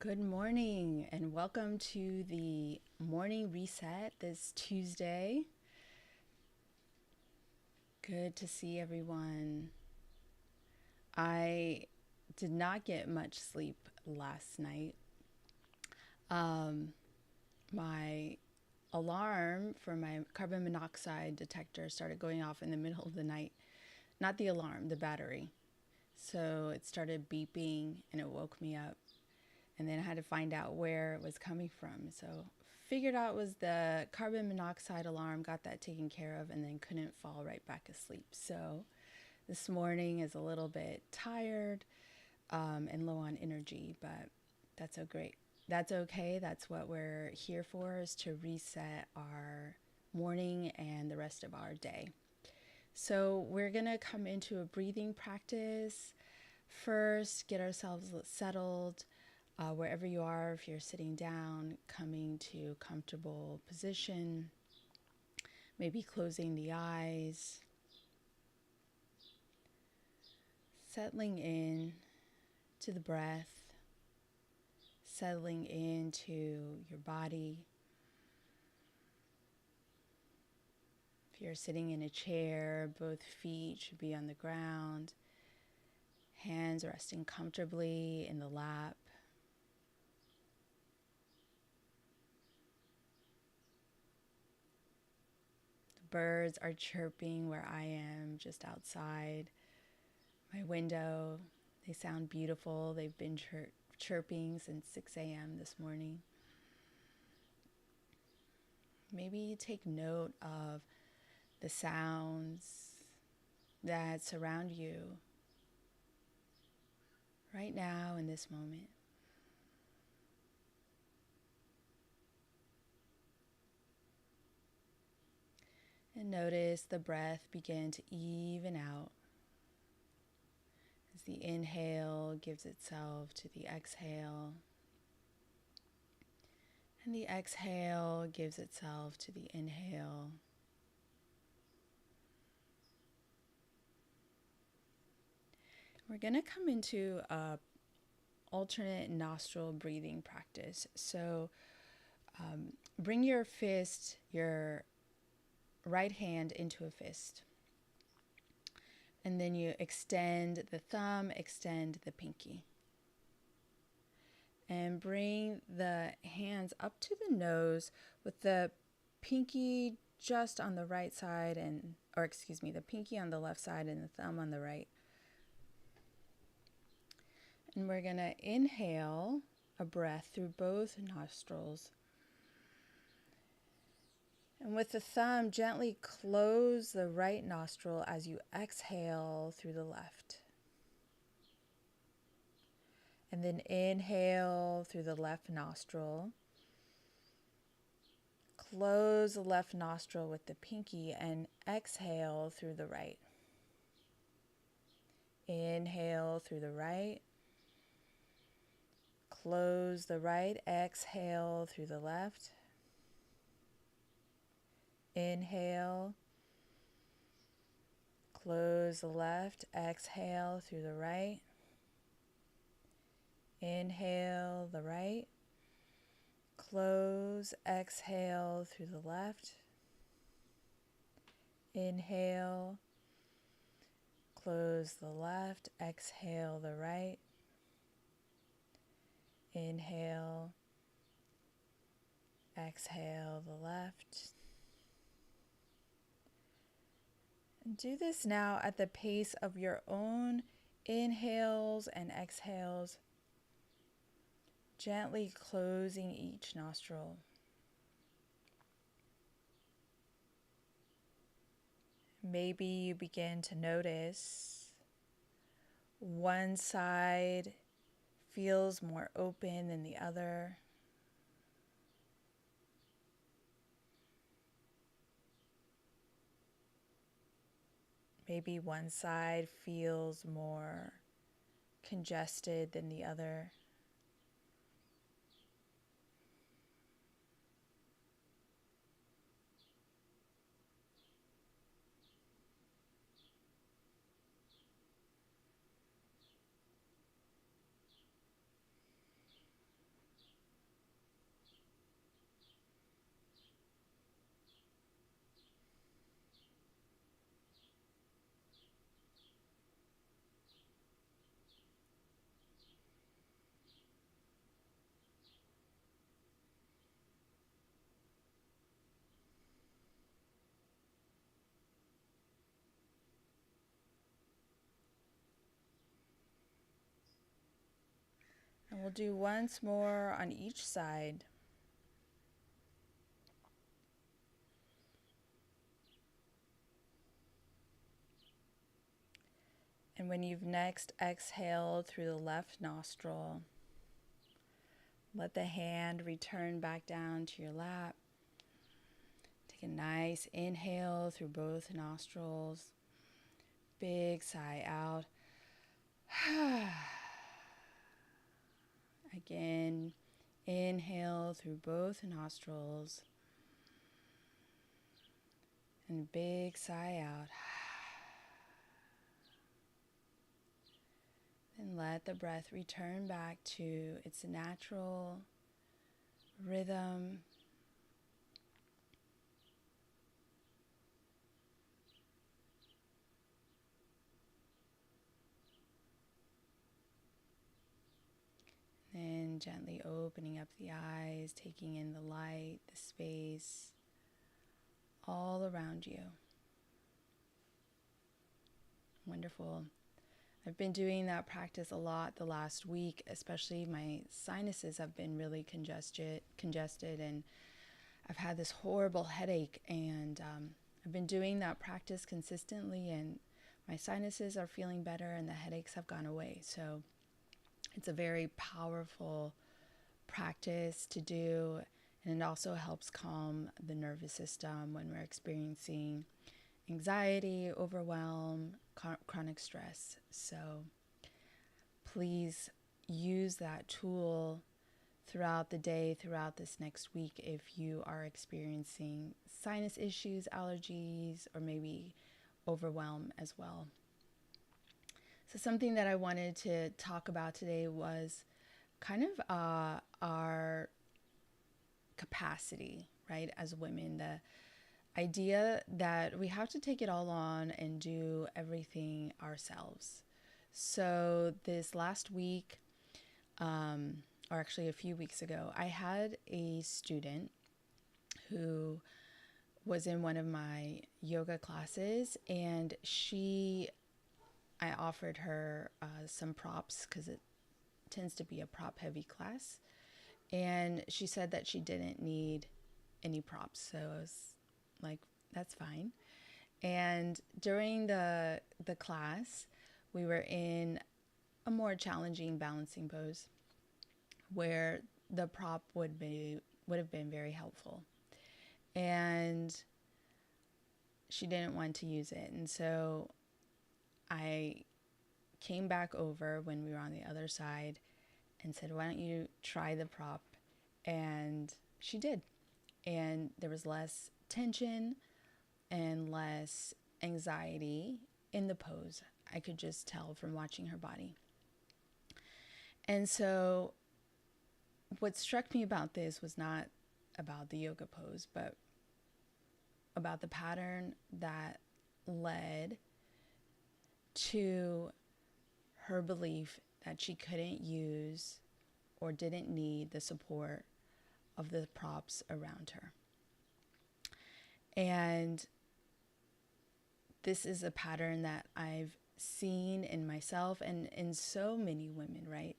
Good morning and welcome to the morning reset this Tuesday. Good to see everyone. I did not get much sleep last night. My alarm for my carbon monoxide detector started going off in the middle of the night. Not the alarm, the battery. So it started beeping and it woke me up. And then I had to find out where it was coming from. So figured out it was the carbon monoxide alarm, got that taken care of, and then couldn't fall right back asleep. So this morning is a little bit tired and low on energy, but that's so great. That's okay. That's what we're here for, is to reset our morning and the rest of our day. So we're going to come into a breathing practice. First, get ourselves settled. Wherever you are, if you're sitting down, coming to a comfortable position, maybe closing the eyes, settling in to the breath, settling into your body. If you're sitting in a chair, both feet should be on the ground, hands resting comfortably in the lap. Birds are chirping where I am, just outside my window. They sound beautiful. They've been chirping since 6 a.m. this morning. Maybe take note of the sounds that surround you right now in this moment. And notice the breath begin to even out as the inhale gives itself to the exhale, and the exhale gives itself to the inhale. We're going to come into a alternate nostril breathing practice. So bring your fist, your right hand into a fist. And then you extend the thumb, extend the pinky. And bring the hands up to the nose with the pinky just on the right side the pinky on the left side and the thumb on the right. And we're going to inhale a breath through both nostrils. And with the thumb, gently close the right nostril as you exhale through the left. And then inhale through the left nostril. Close the left nostril with the pinky and exhale through the right. Inhale through the right. Close the right, exhale through the left. Inhale. Close the left, exhale through the right. Inhale the right. Close, exhale through the left. Inhale. Close the left, exhale the right. Inhale. Exhale the left. And do this now at the pace of your own inhales and exhales, gently closing each nostril. Maybe you begin to notice one side feels more open than the other. Maybe one side feels more congested than the other. And we'll do once more on each side. And when you've next exhaled through the left nostril, let the hand return back down to your lap. Take a nice inhale through both nostrils. Big sigh out. Again, inhale through both nostrils. And big sigh out. And let the breath return back to its natural rhythm. Then gently opening up the eyes, taking in the light, the space, all around you. Wonderful. I've been doing that practice a lot the last week, especially my sinuses have been really congested, and I've had this horrible headache, and I've been doing that practice consistently, and my sinuses are feeling better and the headaches have gone away. So it's a very powerful practice to do, and it also helps calm the nervous system when we're experiencing anxiety, overwhelm, chronic stress. So please use that tool throughout the day, throughout this next week, if you are experiencing sinus issues, allergies, or maybe overwhelm as well. So something that I wanted to talk about today was kind of our capacity, right, as women, the idea that we have to take it all on and do everything ourselves. So this last week, or actually a few weeks ago, I had a student who was in one of my yoga classes, and I offered her some props because it tends to be a prop heavy class, and she said that she didn't need any props. So I was like, that's fine. And during the class, we were in a more challenging balancing pose where the prop would have been very helpful, and she didn't want to use it. And so I came back over when we were on the other side and said, why don't you try the prop? And she did. And there was less tension and less anxiety in the pose. I could just tell from watching her body. And so what struck me about this was not about the yoga pose, but about the pattern that led to her belief that she couldn't use or didn't need the support of the props around her. And this is a pattern that I've seen in myself and in so many women, right?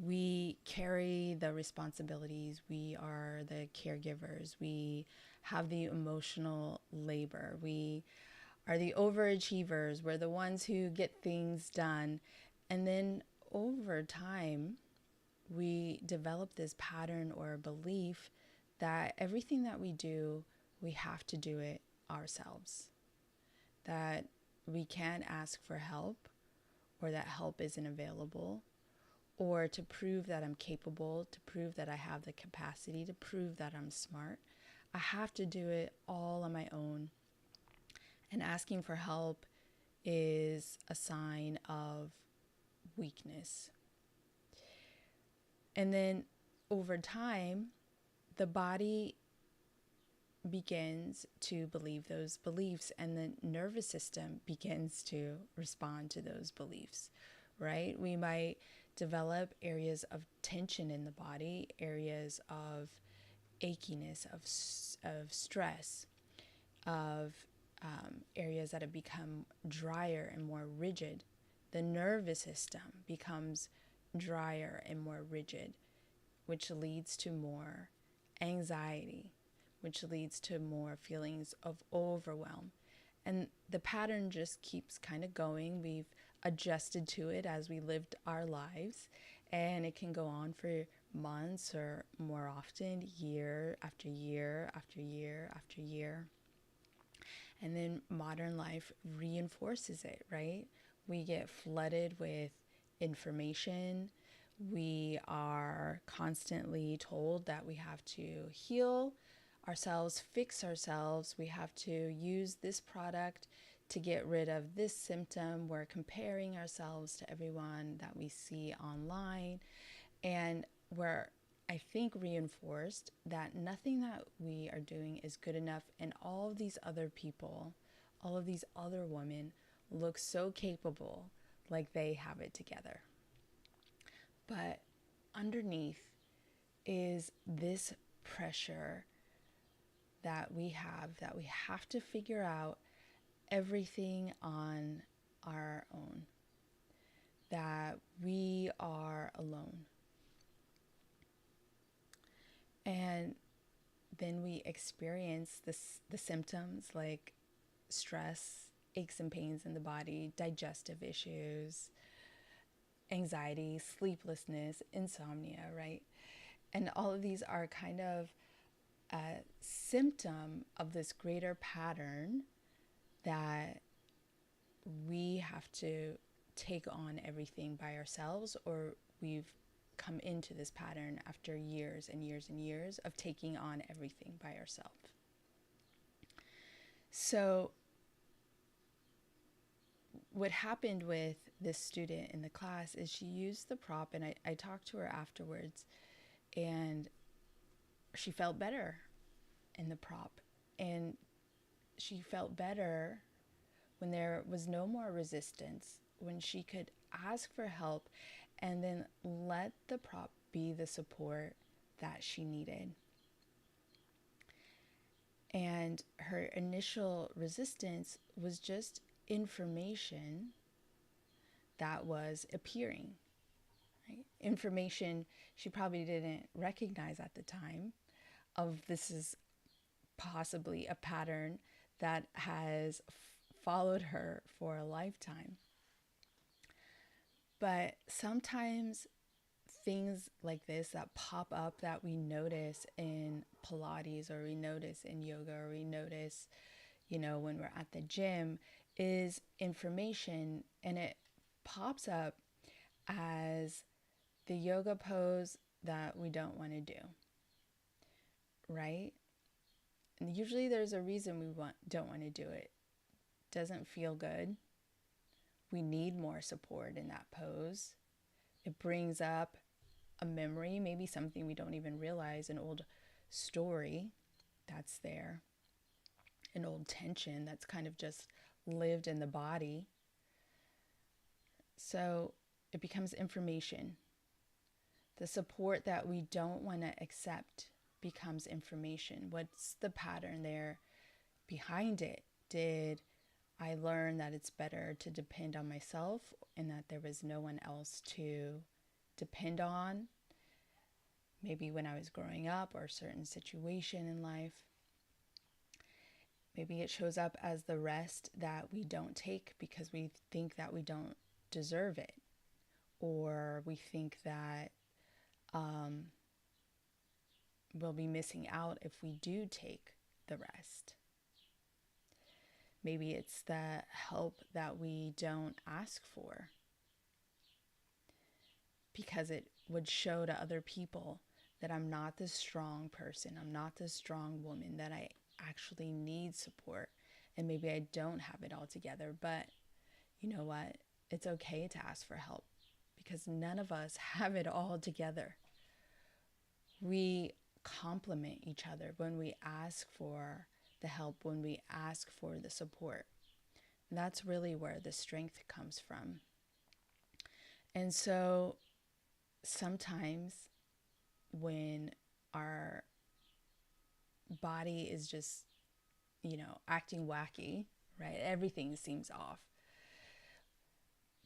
We carry the responsibilities. We are the caregivers. We have the emotional labor. We are the overachievers. We're the ones who get things done. And then over time, we develop this pattern or belief that everything that we do, we have to do it ourselves. That we can't ask for help, or that help isn't available, or to prove that I'm capable, to prove that I have the capacity, to prove that I'm smart. I have to do it all on my own. And asking for help is a sign of weakness. And then over time, the body begins to believe those beliefs, and the nervous system begins to respond to those beliefs, right? We might develop areas of tension in the body, areas of achiness, of stress, of areas that have become drier and more rigid. The nervous system becomes drier and more rigid, which leads to more anxiety, which leads to more feelings of overwhelm. And the pattern just keeps kind of going. We've adjusted to it as we lived our lives, and it can go on for months or more often, year after year after year after year. And then modern life reinforces it, right? We get flooded with information. We are constantly told that we have to heal ourselves, fix ourselves. We have to use this product to get rid of this symptom. We're comparing ourselves to everyone that we see online. And we're, I think, reinforced that nothing that we are doing is good enough. And all of these other people, all of these other women look so capable, like they have it together. But underneath is this pressure that we have to figure out everything on our own, that we are alone. And then we experience the symptoms like stress, aches and pains in the body, digestive issues, anxiety, sleeplessness, insomnia, right? And all of these are kind of a symptom of this greater pattern that we have to take on everything by ourselves, or we've come into this pattern after years and years and years of taking on everything by ourselves. So what happened with this student in the class is she used the prop, and I talked to her afterwards, and she felt better in the prop. And she felt better when there was no more resistance, when she could ask for help and then let the prop be the support that she needed. And her initial resistance was just information that was appearing, right? Information she probably didn't recognize at the time of this is possibly a pattern that has followed her for a lifetime. But sometimes things like this that pop up that we notice in Pilates, or we notice in yoga, or we notice, when we're at the gym, is information, and it pops up as the yoga pose that we don't want to do, right? And usually there's a reason we don't want to do it. Doesn't feel good. We need more support in that pose. It brings up a memory, maybe something we don't even realize, an old story that's there, an old tension that's kind of just lived in the body. So it becomes information. The support that we don't want to accept becomes information. What's the pattern there behind it? Did I learn that it's better to depend on myself and that there was no one else to depend on? Maybe when I was growing up, or a certain situation in life. Maybe it shows up as the rest that we don't take because we think that we don't deserve it, or we think that we'll be missing out if we do take the rest. Maybe it's the help that we don't ask for because it would show to other people that I'm not this strong person, I'm not this strong woman, that I actually need support, and maybe I don't have it all together. But you know what? It's okay to ask for help because none of us have it all together. We complement each other when we ask for the help, when we ask for the support. And that's really where the strength comes from. And so sometimes when our body is just, acting wacky, right? Everything seems off.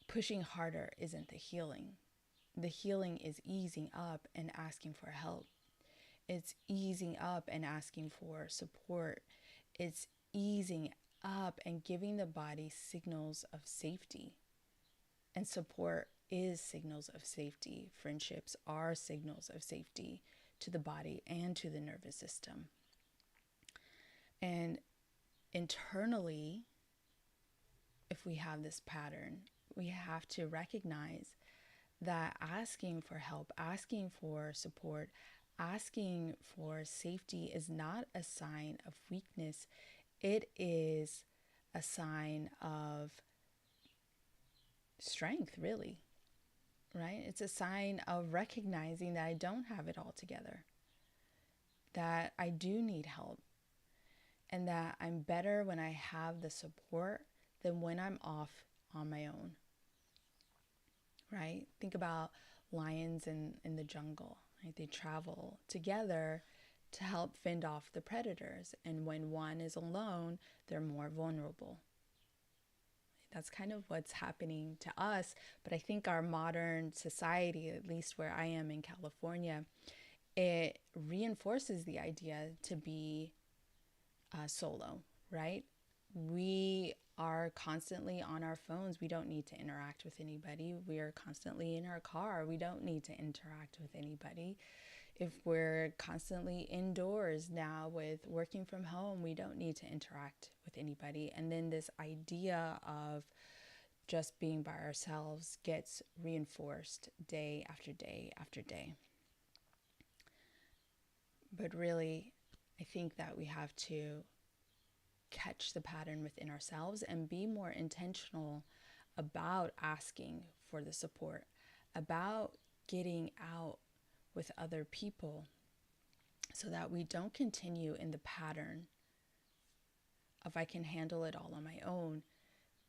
Pushing harder isn't the healing. the healing is easing up and asking for help. It's easing up and asking for support. It's easing up and giving the body signals of safety. And support is signals of safety. Friendships are signals of safety to the body and to the nervous system. And internally, if we have this pattern, we have to recognize that asking for help, asking for support, asking for safety is not a sign of weakness. It is a sign of strength, really, right? It's a sign of recognizing that I don't have it all together, that I do need help, and that I'm better when I have the support than when I'm off on my own, right? Think about lions in the jungle, right? They travel together to help fend off the predators. And when one is alone, they're more vulnerable. That's kind of what's happening to us. But I think our modern society, at least where I am in California, it reinforces the idea to be solo, right? We are constantly on our phones. We don't need to interact with anybody. We are constantly in our car. We don't need to interact with anybody. If we're constantly indoors now with working from home, we don't need to interact with anybody. And then this idea of just being by ourselves gets reinforced day after day after day. But really, I think that we have to catch the pattern within ourselves and be more intentional about asking for the support, about getting out with other people, so that we don't continue in the pattern of I can handle it all on my own,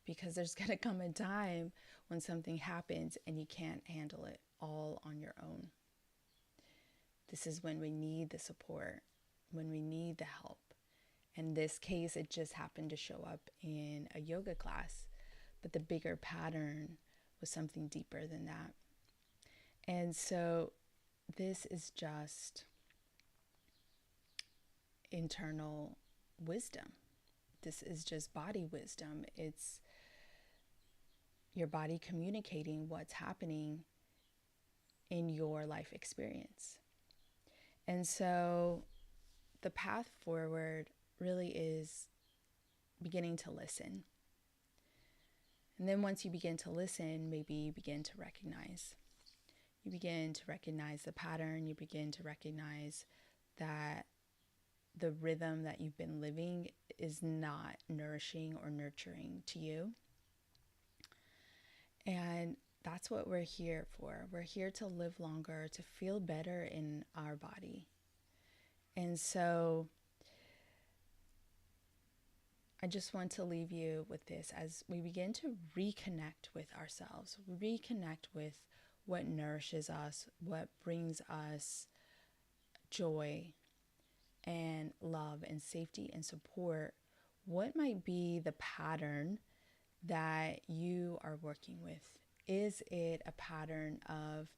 because there's going to come a time when something happens and you can't handle it all on your own. This is when we need the support, when we need the help. In this case, it just happened to show up in a yoga class, but the bigger pattern was something deeper than that. And so this is just internal wisdom. This is just body wisdom. It's your body communicating what's happening in your life experience. And so the path forward really is beginning to listen. And then once you begin to listen, maybe you begin to recognize. You begin to recognize the pattern. You begin to recognize that the rhythm that you've been living is not nourishing or nurturing to you. And that's what we're here for. We're here to live longer, to feel better in our body. And so I just want to leave you with this as we begin to reconnect with ourselves, reconnect with what nourishes us, what brings us joy and love and safety and support. What might be the pattern that you are working with? Is it a pattern of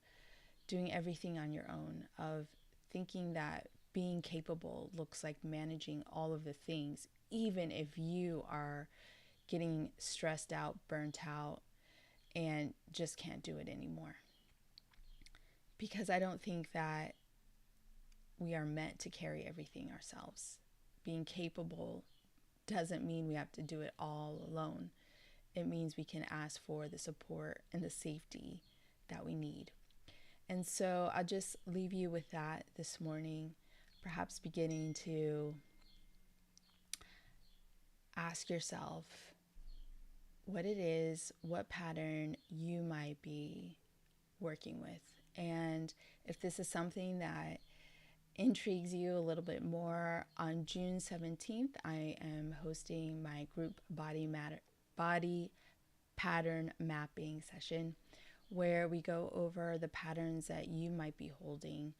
doing everything on your own, of thinking that being capable looks like managing all of the things, even if you are getting stressed out, burnt out, and just can't do it anymore? Because I don't think that we are meant to carry everything ourselves. Being capable doesn't mean we have to do it all alone. It means we can ask for the support and the safety that we need. And so I'll just leave you with that this morning, perhaps beginning to ask yourself what it is, what pattern you might be working with. And if this is something that intrigues you a little bit more, on June 17th, I am hosting my group body pattern mapping session, where we go over the patterns that you might be holding,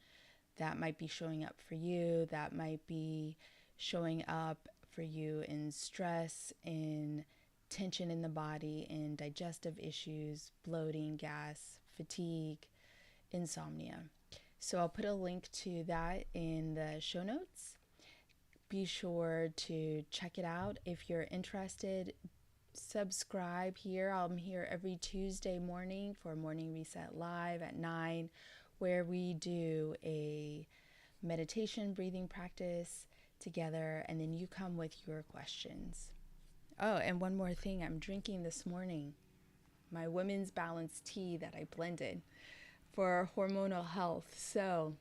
that might be showing up for you, that might be showing up for you in stress, in tension in the body, in digestive issues, bloating, gas, fatigue, insomnia. So I'll put a link to that in the show notes. Be sure to check it out. If you're interested, subscribe here. I'm here every Tuesday morning for Morning Reset Live at 9, where we do a meditation breathing practice together, and then you come with your questions. Oh, and one more thing, I'm drinking this morning my women's balanced tea that I blended for hormonal health. So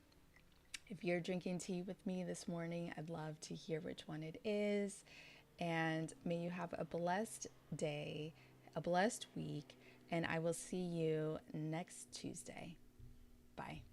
if you're drinking tea with me this morning, I'd love to hear which one it is. And may you have a blessed day, a blessed week, and I will see you next Tuesday. Bye.